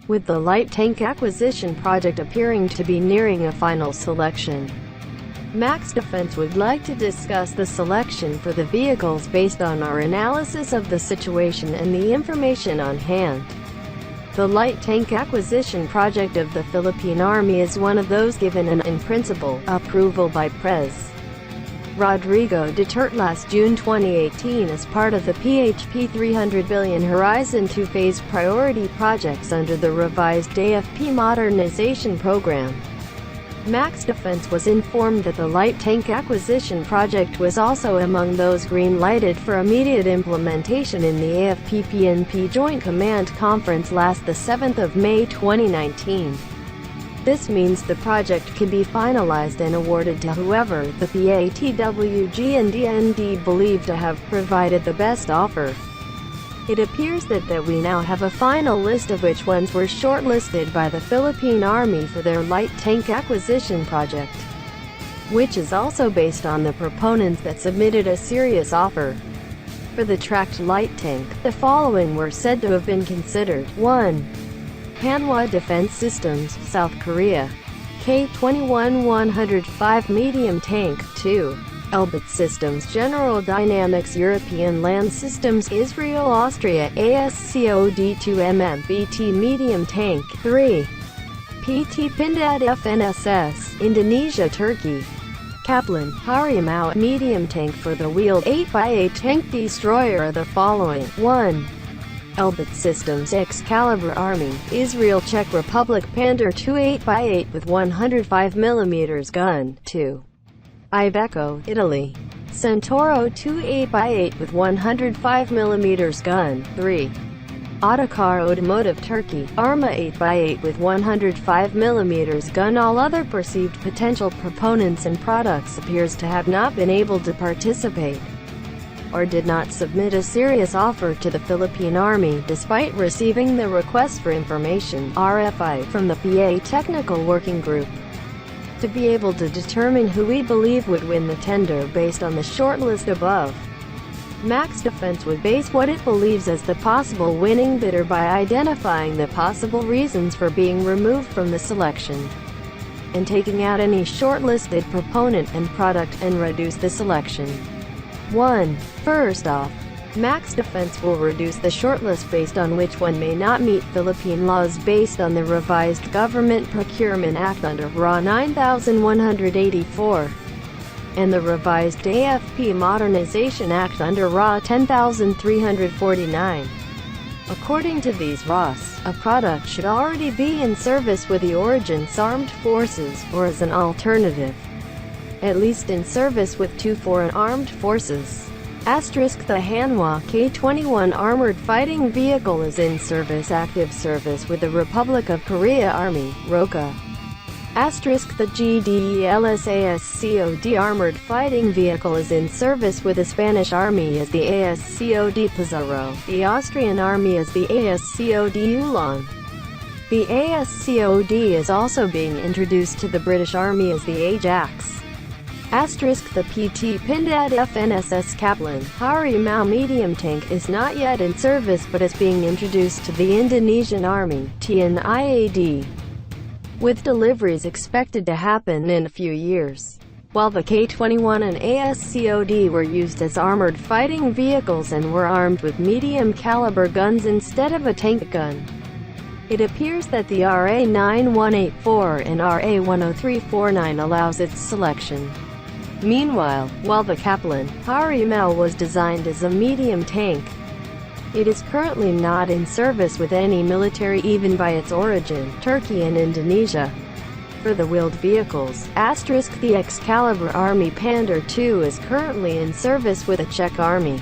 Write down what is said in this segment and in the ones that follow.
with the light tank acquisition project appearing to be nearing a final selection. MaxDefense would like to discuss the selection for the vehicles based on our analysis of the situation and the information on hand. The light tank acquisition project of the Philippine Army is one of those given an in principle approval by Pres. Rodrigo Duterte last June 2018 as part of the PHP 300 billion Horizon 2 phase priority projects under the Revised AFP Modernization Program. MaxDefense was informed that the light tank acquisition project was also among those green-lighted for immediate implementation in the AFP-PNP Joint Command Conference last the 7th of May 2019. This means the project can be finalized and awarded to whoever the PA TWG and DND believe to have provided the best offer. It appears that we now have a final list of which ones were shortlisted by the Philippine Army for their light tank acquisition project, which is also based on the proponents that submitted a serious offer. For the tracked light tank, the following were said to have been considered. 1. Hanwha Defense Systems, South Korea. K-21 105 medium tank. 2. Elbit Systems General Dynamics European Land Systems Israel Austria ASCOD-2 BT medium tank. 3. PT Pindad FNSS Indonesia Turkey. Kaplan Harimau medium tank for the wheeled 8x8 tank destroyer are the following. 1. Elbit Systems Excalibur Army, Israel Czech Republic Panzer II 8x8 with 105mm gun. 2. Iveco, Italy. Centauro 2 8x8 with 105mm gun. 3. Otokar Automotive Turkey, Arma 8x8 with 105mm gun. All other perceived potential proponents and products appears to have not been able to participate or did not submit a serious offer to the Philippine Army despite receiving the Request for Information (RFI) from the PA Technical Working Group. To be able to determine who we believe would win the tender based on the shortlist above, MaxDefense would base what it believes as the possible winning bidder by identifying the possible reasons for being removed from the selection, and taking out any shortlisted proponent and product and reduce the selection. 1. First off, MaxDefense will reduce the shortlist based on which one may not meet Philippine laws based on the Revised Government Procurement Act under RA 9184 and the Revised AFP Modernization Act under RA 10349. According to these RAs, a product should already be in service with the Origins Armed Forces, or as an alternative, at least in service with 2 foreign armed forces. Asterisk the Hanwha K-21 armored fighting vehicle is in service active service with the Republic of Korea Army, ROKA. Asterisk the GDELSASCOD armored fighting vehicle is in service with the Spanish Army as the ASCOD Pizarro, the Austrian Army as the ASCOD Ulan. The ASCOD is also being introduced to the British Army as the Ajax. Asterisk the PT Pindad FNSS Kaplan Harimau medium tank is not yet in service but is being introduced to the Indonesian Army, TNIAD, with deliveries expected to happen in a few years. While the K-21 and ASCOD were used as armored fighting vehicles and were armed with medium caliber guns instead of a tank gun, it appears that the RA 9184 and RA 10349 allows its selection. Meanwhile, while the Kaplan Harimau was designed as a medium tank, it is currently not in service with any military even by its origin, Turkey and Indonesia. For the wheeled vehicles, asterisk the Excalibur Army Panzer II is currently in service with the Czech Army,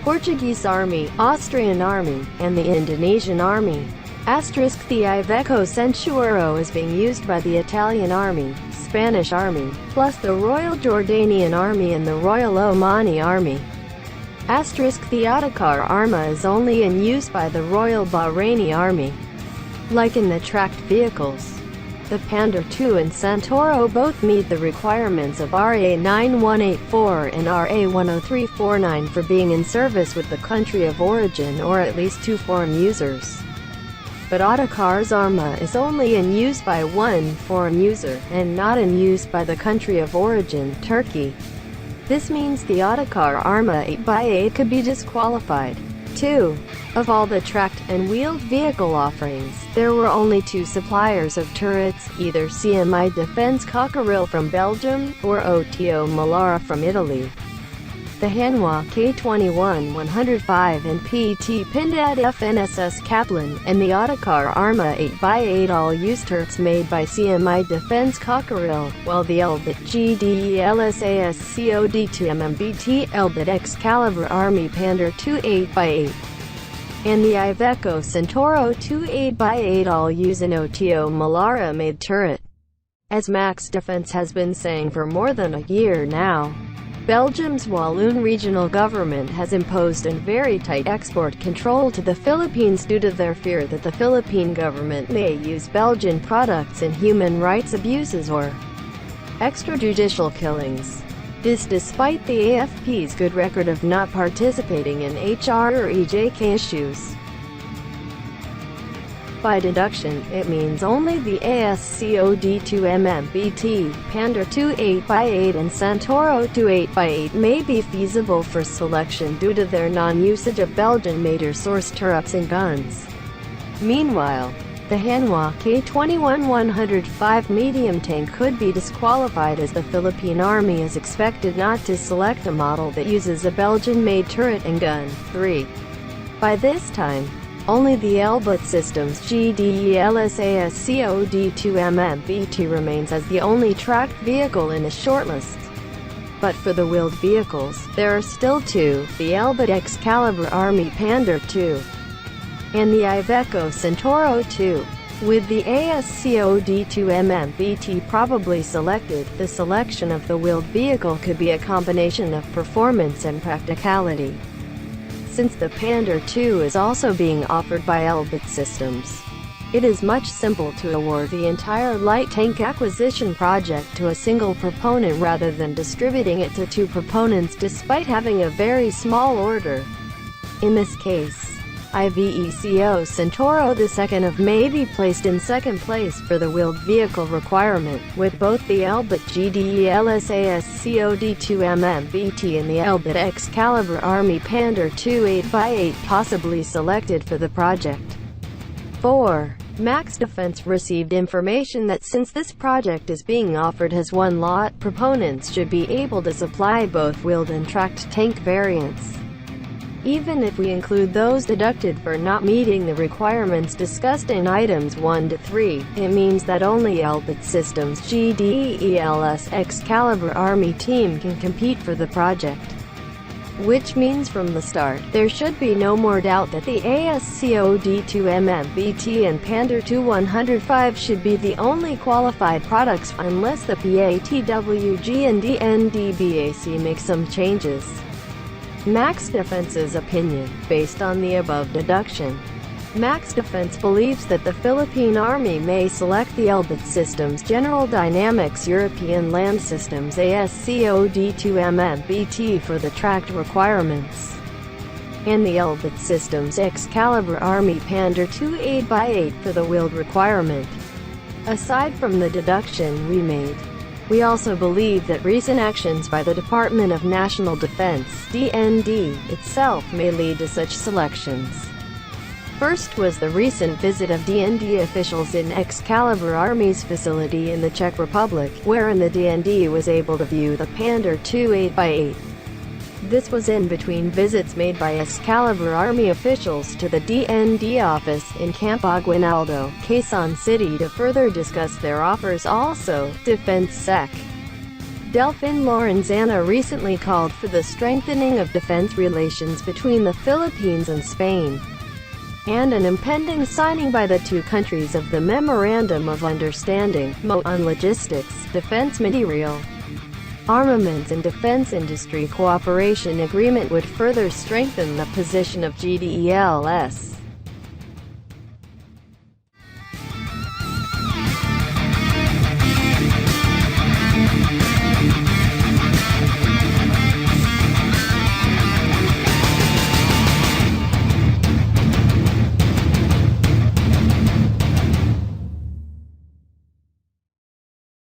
Portuguese Army, Austrian Army, and the Indonesian Army. Asterisk the Iveco Centauro is being used by the Italian Army, Spanish Army, plus the Royal Jordanian Army and the Royal Omani Army. Asterisk the Otokar Arma is only in use by the Royal Bahraini Army. Like in the tracked vehicles, the Panzer II and Centauro both meet the requirements of RA 9184 and RA 10349 for being in service with the country of origin or at least 2 foreign users. but Ottokar's arma is only in use by one foreign user, and not in use by the country of origin, Turkey. This means the Ottokar arma 8x8 could be disqualified. 2. Of all the tracked and wheeled vehicle offerings, there were only 2 suppliers of turrets, either MaxDefense Cockerill from Belgium, or OTO Melara from Italy. The Hanwha K21-105 and PT Pindad FNSS Kaplan, and the Ottokar Arma 8x8 all used turrets made by MaxDefense Cockerill, while the Elbit GDELSAS COD2MMBT Elbit Excalibur Army Pander 2 8x8 and the Iveco Centauro 2 8x8 all use an OTO Melara made turret. As MaxDefense has been saying for more than a year now, Belgium's Walloon regional government has imposed a very tight export control to the Philippines due to their fear that the Philippine government may use Belgian products in human rights abuses or extrajudicial killings. This despite the AFP's good record of not participating in HR or EJK issues. By deduction, it means only the ASCOD2MMBT, Pander 2 8x8 and Centauro 2 8x8 may be feasible for selection due to their non-usage of Belgian-made source turrets and guns. Meanwhile, the Hanwha K21-105 medium tank could be disqualified as the Philippine Army is expected not to select a model that uses a Belgian-made turret and gun. 3. By this time, only the Elbit Systems GDELSAS COD2MMBT remains as the only tracked vehicle in a shortlist. But for the wheeled vehicles, there are still 2, the Elbit Excalibur Army Pander 2 and the Iveco Centauro 2. With the ASCOD2MMBT probably selected, the selection of the wheeled vehicle could be a combination of performance and practicality. Since the Pander 2 is also being offered by Elbit Systems, it is much simpler to award the entire light tank acquisition project to a single proponent rather than distributing it to 2 proponents despite having a very small order. In this case, Iveco Centauro II may be placed in second place for the wheeled vehicle requirement, with both the Elbit GDELSAS COD2MMBT and the Elbit Excalibur Army Pander 2 8x8 possibly selected for the project. 4. MaxDefense received information that since this project is being offered as one lot, proponents should be able to supply both wheeled and tracked tank variants. Even if we include those deducted for not meeting the requirements discussed in items 1 to 3, it means that only Elbit Systems GDELS Excalibur Army team can compete for the project. Which means from the start, there should be no more doubt that the ASCOD2MMBT and Pander 2-105 should be the only qualified products unless the PA TWG and DND BAC make some changes. MaxDefense's opinion, based on the above deduction. MaxDefense believes that the Philippine Army may select the Elbit Systems General Dynamics European Land Systems ASCOD2MMBT for the tracked requirements, and the Elbit Systems Excalibur Army Pander 2 8x8 for the wheeled requirement. Aside from the deduction we made, we also believe that recent actions by the Department of National Defense (DND) itself may lead to such selections. First was the recent visit of DND officials in Excalibur Army's facility in the Czech Republic, wherein the DND was able to view the Pander 2 8x8. This was in between visits made by Excalibur Army officials to the DND office in Camp Aguinaldo, Quezon City to further discuss their offers. Also, Defense Sec. Delfin Lorenzana recently called for the strengthening of defense relations between the Philippines and Spain, and an impending signing by the 2 countries of the Memorandum of Understanding on Logistics, Defense Material, Armaments and Defense Industry Cooperation Agreement would further strengthen the position of GDELS.